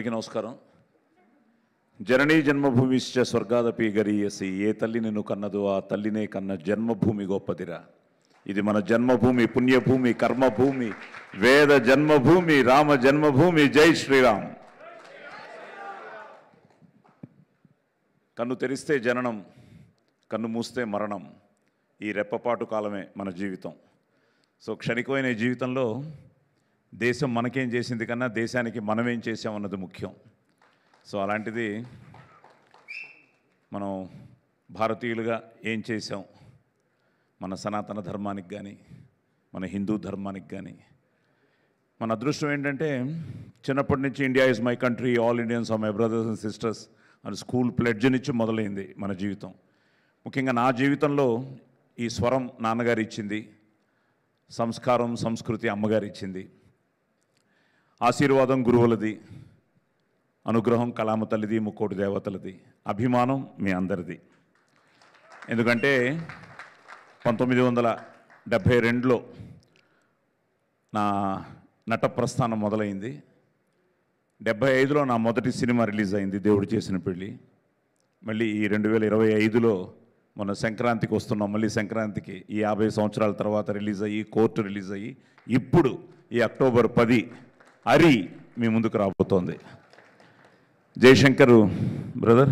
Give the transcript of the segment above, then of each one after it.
అందరికీ నమస్కారం. జననీ జన్మభూమిశ్చ స్వర్గాదపి గరీయసి, ఏ తల్లి నిన్ను కన్నదో ఆ తల్లినే కన్న జన్మభూమి గొప్పదిరా. ఇది మన జన్మభూమి, పుణ్యభూమి, కర్మభూమి, వేద జన్మభూమి, రామ జన్మభూమి. జై శ్రీరామ్. కన్ను తెరిస్తే జననం, కన్ను మూస్తే మరణం. ఈ రెప్పపాటు కాలమే మన జీవితం. సో క్షణికమైన ఈ జీవితంలో దేశం మనకేం చేసింది కన్నా దేశానికి మనమేం చేసామన్నది ముఖ్యం. సో అలాంటిది మనం భారతీయులుగా ఏం చేసాం, మన సనాతన ధర్మానికి కానీ మన హిందూ ధర్మానికి కానీ. మన అదృష్టం ఏంటంటే చిన్నప్పటి నుంచి India is my country, all Indians are my brothers and sisters అని స్కూల్ ప్లెడ్జ్ నుంచి మొదలైంది మన జీవితం. ముఖ్యంగా నా జీవితంలో ఈ స్వరం నాన్నగారు ఇచ్చింది, సంస్కారం సంస్కృతి అమ్మగారు ఇచ్చింది, ఆశీర్వాదం గురువులది, అనుగ్రహం కళామ తల్లిది, ముక్కోటి దేవతలది, అభిమానం మీ అందరిది. ఎందుకంటే 1972లో నా నట ప్రస్థానం మొదలైంది. 75లో నా మొదటి సినిమా రిలీజ్ అయింది, దేవుడు చేసిన పెళ్ళి. మళ్ళీ ఈ 2025లో మొన్న సంక్రాంతికి వస్తున్నాం. మళ్ళీ సంక్రాంతికి ఈ 50 సంవత్సరాల తర్వాత రిలీజ్ అయ్యి, కోర్టు రిలీజ్ అయ్యి, ఇప్పుడు ఈ అక్టోబర్ 10 అరి మీ ముందుకు రాబోతోంది. జయశంకర్ బ్రదర్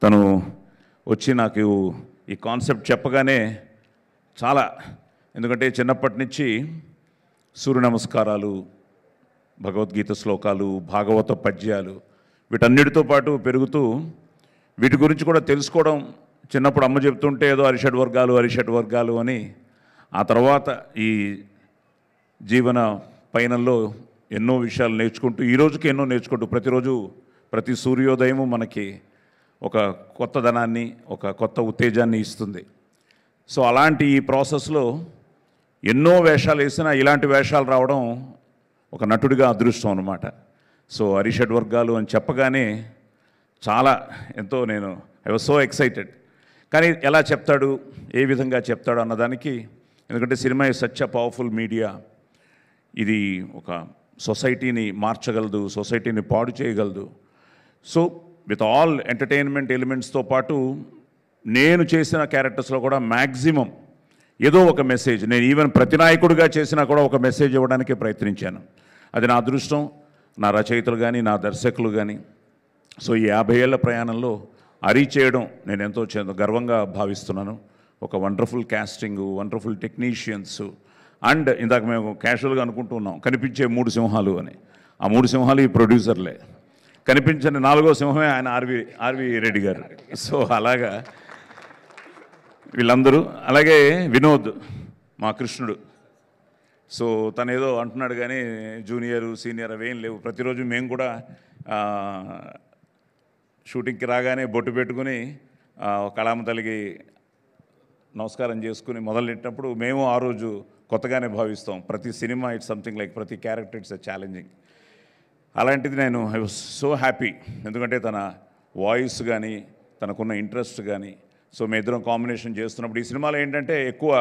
తను వచ్చి నాకు ఈ కాన్సెప్ట్ చెప్పగానే చాలా, ఎందుకంటే చిన్నప్పటి నుంచి సూర్య నమస్కారాలు, భగవద్గీత శ్లోకాలు, భాగవత పద్యాలు వీటన్నిటితో పాటు పెరుగుతూ వీటి గురించి కూడా తెలుసుకోవడం. చిన్నప్పుడు అమ్మ చెప్తుంటే ఏదో అరిషడ్ వర్గాలు అని, ఆ తర్వాత ఈ జీవన పయనంలో ఎన్నో విషయాలు నేర్చుకుంటూ ఈ రోజుకి ఎన్నో నేర్చుకుంటూ ప్రతి సూర్యోదయము మనకి ఒక కొత్త ధనాన్ని, ఒక కొత్త ఉత్తేజాన్ని ఇస్తుంది. సో అలాంటి ఈ ప్రాసెస్లో ఎన్నో వేషాలు వేసినా ఇలాంటి వేషాలు రావడం ఒక నటుడిగా అదృష్టం అన్నమాట. సో అరిషడ్ వర్గాలు అని చెప్పగానే చాలా ఎంతో ఐ వాజ్ సో ఎక్సైటెడ్. కానీ ఎలా చెప్తాడు, ఏ విధంగా చెప్తాడు అన్నదానికి, ఎందుకంటే cinema is such a powerful media. ఇది ఒక సొసైటీని మార్చగలదు, సొసైటీని పాడు చేయగలదు. సో విత్ ఆల్ ఎంటర్టైన్మెంట్ ఎలిమెంట్స్తో పాటు నేను చేసిన క్యారెక్టర్స్లో కూడా మ్యాక్సిమం ఏదో ఒక మెసేజ్, నేను ఈవెన్ ప్రతినాయకుడిగా చేసినా కూడా ఒక మెసేజ్ ఇవ్వడానికి ప్రయత్నించాను. అది నా అదృష్టం, నా రచయితలు కానీ నా దర్శకులు కానీ. సో ఈ 50 ఏళ్ల ప్రయాణంలో అరీ చేయడం నేను ఎంతో గర్వంగా భావిస్తున్నాను. ఒక wonderful casting, wonderful technicians, and ఇందాక మేము క్యాషువల్గా అనుకుంటున్నాం కనిపించే 3 సింహాలు అని. ఆ 3 సింహాలు ఈ ప్రొడ్యూసర్లే, కనిపించని 4వ సింహమే ఆయన ఆర్వి రెడ్డి గారు. సో అలాగా వీళ్ళందరూ, అలాగే వినోద్ మా కృష్ణుడు. సో తను ఏదో అంటున్నాడు కానీ జూనియరు సీనియర్ అవేం లేవు. ప్రతిరోజు మేము కూడా షూటింగ్కి రాగానే బొట్టు పెట్టుకుని కళామ తల్లికి నమస్కారం చేసుకుని మొదలెట్టినప్పుడు మేము ఆ రోజు కొత్తగానే భావిస్తాం. ప్రతి సినిమా ఇట్స్ సంథింగ్ లైక్, ప్రతి క్యారెక్టర్ ఇట్స్ ఛాలెంజింగ్. అలాంటిది ఐ వాజ్ సో హ్యాపీ, ఎందుకంటే తన వాయిస్ కానీ తనకున్న ఇంట్రెస్ట్ కానీ. సో మేము ఇద్దరం కాంబినేషన్ చేస్తున్నప్పుడు ఈ సినిమాలో ఏంటంటే ఎక్కువ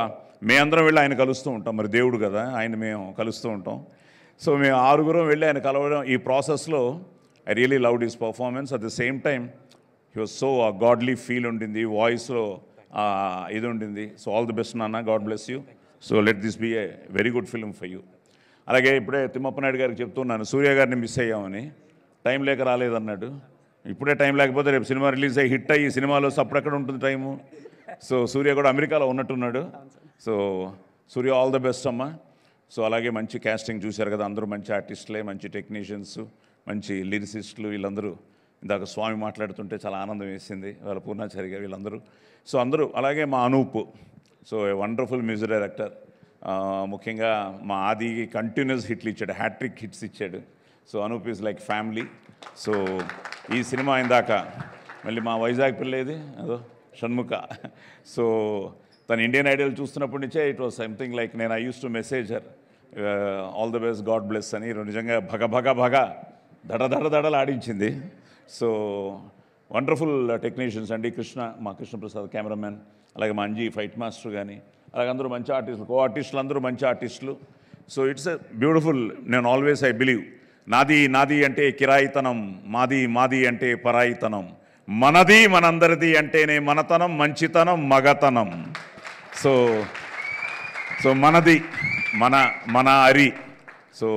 మేమందరం వెళ్ళి ఆయన కలుస్తూ ఉంటాం. మరి దేవుడు కదా, ఆయన మేము కలుస్తూ ఉంటాం. సో మేము 6గురం వెళ్ళి ఆయన కలవడం, ఈ ప్రాసెస్లో I really loved his performance. At the same time he was so godly feel ఉండింది, వాయిస్లో ఇది ఉండింది. సో ఆల్ ది బెస్ట్ నాన్న, god bless you. So let this be a very good film for you. అలాగే ఇప్పుడే తిమ్మప్ప నాయుడు గారికి చెప్తున్నాను, సూర్య గారిని మిస్ అయ్యామని. టైం లేక రాలేదన్నాడు. ఇప్పుడే టైం లేకపోతే రేపు సినిమా రిలీజ్ అయ్యి హిట్ అయ్యి సినిమాలో అప్పుడెక్కడ ఉంటుంది టైము. సో సూర్య కూడా అమెరికాలో ఉన్నట్టున్నాడు. So Surya all the best అమ్మ. సో అలాగే మంచి క్యాస్టింగ్ చూశారు కదా, అందరూ మంచి ఆర్టిస్టులే, మంచి టెక్నీషియన్స్, మంచి లిరిసిస్టులు. వీళ్ళందరూ ఇందాక స్వామి మాట్లాడుతుంటే చాలా ఆనందం వేసింది, వాళ్ళ పూర్ణాచారి గారు, వీళ్ళందరూ. సో అందరూ, అలాగే మా Anoop, so wonderful music director. ముఖ్యంగా మా ఆదికి కంటిన్యూస్ హిట్లు ఇచ్చాడు, హ్యాట్రిక్ హిట్స్ ఇచ్చాడు. So Anoop is like family. So ఈ సినిమా ఇందాక మళ్ళీ మా వైజాగ్ పిల్లేది అదో షణ్ముఖ. సో తను ఇండియన్ ఐడల్ చూస్తున్నప్పటి నుంచే it was something like, I use to message her all the best, god bless అని. నిజంగా భగ దడలు ఆడించింది. సో వండర్ఫుల్ టెక్నీషియన్స్ అండి. మా కృష్ణప్రసాద్ కెమెరామెన్, అలాగే మా అంజీ ఫైట్ మాస్టర్ కానీ, అలాగే అందరూ మంచి ఆర్టిస్టులు, కో ఆర్టిస్టులు అందరూ మంచి ఆర్టిస్టులు. So it's a beautiful. నేను ఆల్వేస్ ఐ బిలీవ్ నాది నాది అంటే కిరాయితనం, మాది మాది అంటే పరాయితనం, మనది మనందరిది అంటేనే మనతనం, మంచితనం, మగతనం. సో మనది మన అరి. సో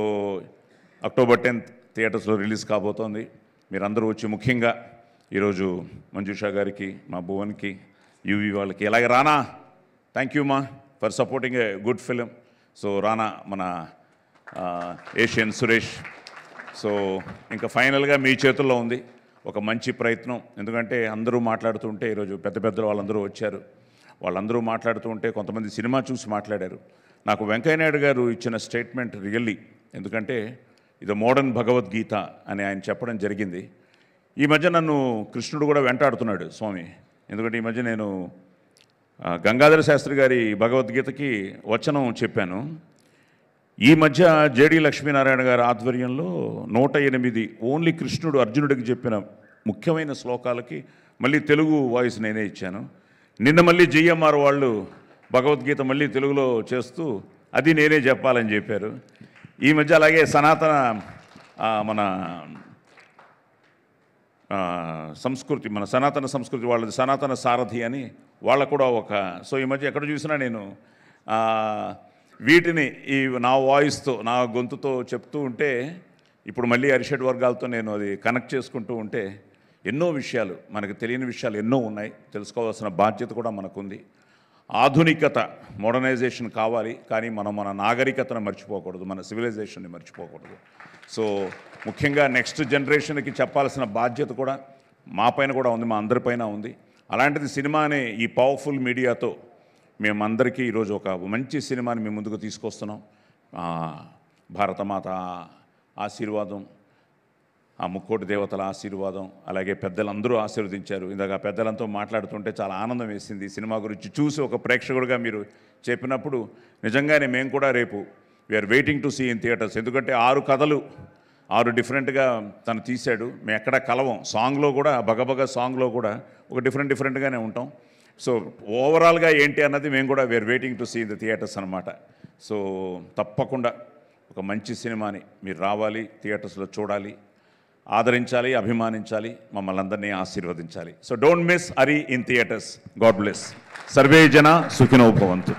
అక్టోబర్ 10th థియేటర్స్లో రిలీజ్ కాబోతోంది. మీరందరూ వచ్చి, ముఖ్యంగా ఈరోజు మంజుషా గారికి, మా భువన్కి, యూవి వాళ్ళకి, అలాగే రానా, థ్యాంక్ యూ మా for supporting a good film. So రానా, మన ఏషియన్ సురేష్. సో ఇంకా ఫైనల్గా మీ చేతుల్లో ఉంది ఒక మంచి ప్రయత్నం. ఎందుకంటే అందరూ మాట్లాడుతుంటే, ఈరోజు పెద్ద పెద్దలు వాళ్ళందరూ వచ్చారు, వాళ్ళందరూ మాట్లాడుతూ ఉంటే కొంతమంది సినిమా చూసి మాట్లాడారు. నాకు వెంకయ్యనాయుడు గారు ఇచ్చిన స్టేట్మెంట్ రియల్లీ, ఎందుకంటే ఇది మోడర్న్ భగవద్గీత అని ఆయన చెప్పడం జరిగింది. ఈ మధ్య నన్ను కృష్ణుడు కూడా వెంటాడుతున్నాడు స్వామి. ఎందుకంటే ఈ మధ్య నేను గంగాధర శాస్త్రి గారి భగవద్గీతకి వచనం చెప్పాను. ఈ మధ్య జేడి లక్ష్మీనారాయణ గారి ఆధ్వర్యంలో 108 ఓన్లీ కృష్ణుడు అర్జునుడికి చెప్పిన ముఖ్యమైన శ్లోకాలకి మళ్ళీ తెలుగు వాయిస్ నేనే ఇచ్చాను. నిన్న మళ్ళీ జిఎంఆర్ వాళ్ళు భగవద్గీత మళ్ళీ తెలుగులో చేస్తూ అది నేనే చెప్పాలని చెప్పారు. ఈ మధ్య అలాగే సనాతన మన సంస్కృతి, మన సనాతన సంస్కృతి వాళ్ళది సనాతన సారథి అని వాళ్ళ కూడా ఒక. సో ఈ మధ్య ఎక్కడ చూసినా నేను వీటిని ఈ నా వాయిస్తో, నా గొంతుతో చెప్తూ ఉంటే, ఇప్పుడు మళ్ళీ అరిషడ్ వర్గాలతో నేను అది కనెక్ట్ చేసుకుంటూ ఉంటే ఎన్నో విషయాలు, మనకు తెలియని విషయాలు ఎన్నో ఉన్నాయి. తెలుసుకోవాల్సిన బాధ్యత కూడా మనకుంది. ఆధునికత, మోడర్నైజేషన్ కావాలి, కానీ మనం మన నాగరికతను మర్చిపోకూడదు, మన సివిలైజేషన్ని మర్చిపోకూడదు. సో ముఖ్యంగా నెక్స్ట్ జనరేషన్కి చెప్పాల్సిన బాధ్యత కూడా మా పైన కూడా ఉంది, మా అందరిపైన ఉంది. అలాంటిది సినిమానే ఈ పవర్ఫుల్ మీడియాతో మేమందరికీ ఈరోజు ఒక మంచి సినిమాని మేము ముందుకు తీసుకొస్తున్నాం. భారతమాత ఆశీర్వాదం, ఆ ముక్కోటి దేవతల ఆశీర్వాదం, అలాగే పెద్దలందరూ ఆశీర్వదించారు. ఇందాక పెద్దలంతా మాట్లాడుతుంటే చాలా ఆనందం వేసింది ఈ సినిమా గురించి చూసి. ఒక ప్రేక్షకుడిగా మీరు చెప్పినప్పుడు నిజంగానే మేము కూడా రేపు we are waiting to see in theatres. ఎందుకంటే 6 కథలు 6 డిఫరెంట్గా తను తీశాడు. మేము ఎక్కడ కలవం. సాంగ్లో కూడా, బగబగ సాంగ్లో కూడా ఒక డిఫరెంట్గానే ఉంటాం. సో ఓవరాల్గా ఏంటి అన్నది మేము కూడా we are waiting to see in the theatres అనమాట. సో తప్పకుండా ఒక మంచి సినిమాని మీరు రావాలి, థియేటర్స్లో చూడాలి, ఆదరించాలి, అభిమానించాలి, మమ్మల్ని అందరినీ ఆశీర్వదించాలి. So don't miss Ari in theatres. God bless. Survey జన సుఖినో భవంతు.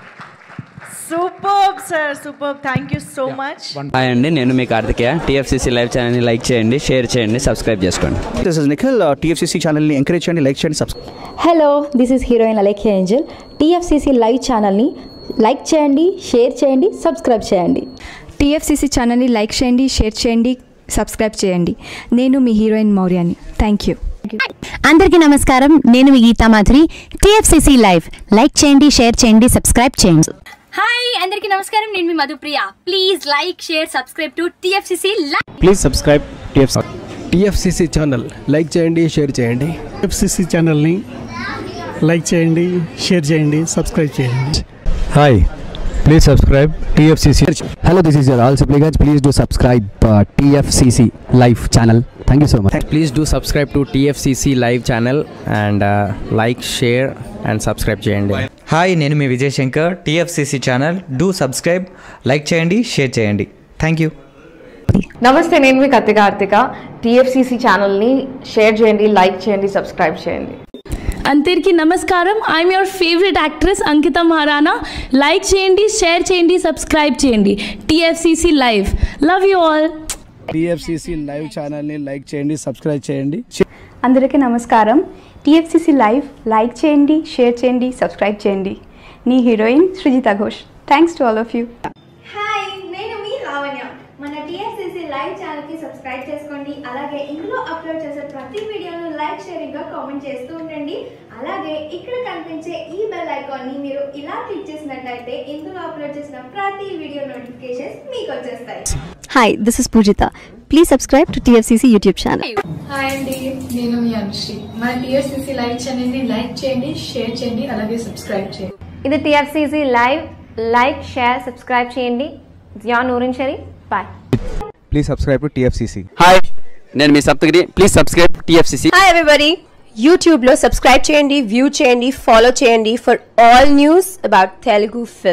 Super sir, super. Thank you so much. Hi అండి, నేను మీ కార్తికేయ. టీఎఫ్సీసీ లైవ్ ఛానల్ని లైక్ చేయండి, షేర్ చేయండి, సబ్స్క్రైబ్ చేసుకోండి. This is Nikhil. టీఎఫ్సీసీ ఛానల్ని ఎంకరేజ్ చేయండి, లైక్ చేయండి, subscribe. Hello, this is heroine Alekhya Angel. TFCC live ఛానల్ని లైక్ చేయండి, షేర్ చేయండి, సబ్స్క్రైబ్ చేయండి. టీఎఫ్సీసీ ఛానల్ని లైక్ చేయండి, షేర్ చేయండి, సబ్స్క్రైబ్ చేయండి. నేను మీ హీరోయిన్ మౌర్యాని. Thank you. అందరికీ నమస్కారం, నేను మీ Geetha Madhuri. TFCC live like చేయండి, షేర్ చేయండి, సబ్స్క్రైబ్ చేయండి. హాయ్ అందరికీ నమస్కారం, నేను మీ Madhupriya. Please like, share, subscribe to TFCC live. Please subscribe TFCC channel like చేయండి, షేర్ చేయండి. టీఎఫ్సీసీ ఛానల్ని లైక్ చేయండి, షేర్ చేయండి, సబ్స్క్రైబ్ చేయండి. Hi, please subscribe TFCC. Hello, this is your all supplicants. Please do subscribe TFCC live channel. Thank you so much. Please do subscribe to TFCC live channel and like, share and subscribe చేయండి. Hi, నేను మీ Vijay Shankar. TFCC channel do subscribe, like చేయండి, share చేయండి. Thank you. నమస్తే, నేను మీ Karthika. TFCC ఛానల్ని share చేయండి, లైక్ చేయండి, సబ్స్క్రైబ్ చేయండి. అందరికీ నమస్కారం. I'm your favourite actress Ankita Maharana. Like చేయండి, షేర్ చేయండి, సబ్స్క్రైబ్ చేయండి. TFCC live. Love you all. TFCC live ఛానల్ని లైక్ చేయండి, సబ్స్క్రైబ్ చేయండి. అందరికీ నమస్కారం. టీఎఫ్సీసీ లైవ్ లైక్ చేయండి, షేర్ చేయండి, సబ్స్క్రైబ్ చేయండి. నీ heroine Srujitha Ghosh. Thanks to all of you. Hi, నేను మీ లావణ్య. మన టీఎఫ్సీసీ లైవ్ ఛానల్కి సబ్స్క్రైబ్ చేసుకోండి. అలాగే ఇందులో అప్లోడ్ చేసే ప్రతి వీడియోను లైక్, షేరింగ్గా కామెంట్ చేస్తూ ఉండండి. అలాగే ఇక్కడ కనిపించే ఈ బెల్ ఐకాన్ని మీరు ఇలా క్లిక్ చేసినట్లయితే ఇందులో అప్లోడ్ చేసిన ప్రతి వీడియో నోటిఫికేషన్స్ మీకు వచ్చేస్తాయి. Hi, this is Poojitha. Please subscribe to TFCC YouTube channel. Hi అండి, నేను మీ అనుశ్రీ. మన టీఎఫ్సీసీ లైవ్ ఛానల్ని లైక్ చేయండి, షేర్ చేయండి, అలాగే సబ్స్క్రైబ్ చేయండి. ఇది TFCC live. Like, share, subscribe చేయండి. Jiya Noorin Shari. Bye. Please subscribe to TFCC. Hi, నేను మీ Saptagiri. Please subscribe TFCC. Hi everybody, యూట్యూబ్లో సబ్స్క్రైబ్ చేయండి, వ్యూ చేయండి, ఫాలో చేయండి for all news about Telugu film.